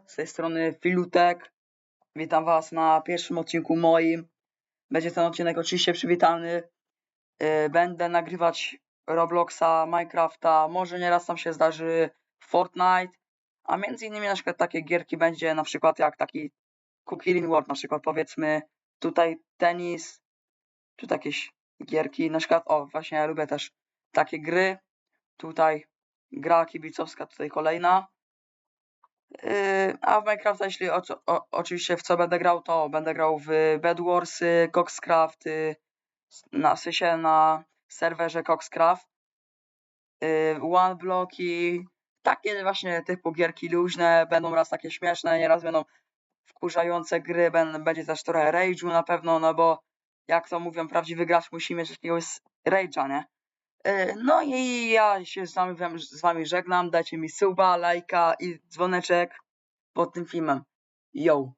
Z tej strony Filutek. Witam Was na pierwszym odcinku moim. Będzie ten odcinek oczywiście przywitany. Będę nagrywać Robloxa, Minecrafta, może nieraz tam się zdarzy Fortnite, a między innymi na przykład takie gierki będzie na przykład jak taki Cooking World, na przykład powiedzmy tutaj tenis, czy jakieś gierki, na przykład właśnie ja lubię też takie gry. Tutaj gra kibicowska, tutaj kolejna. A w Minecrafta, jeśli oczywiście w co będę grał, to będę grał w Bed Warsy, Coxcrafty, w sensie na serwerze Coxcraft, One Bloki, takie właśnie typu gierki luźne, będą raz takie śmieszne, nieraz będą wkurzające gry, będzie też trochę rage'u na pewno, no bo jak to mówią, prawdziwy gracz musi mieć jakiegoś rage'a, nie? No i ja się z wami żegnam, dajcie mi suba, lajka i dzwoneczek pod tym filmem. Yo!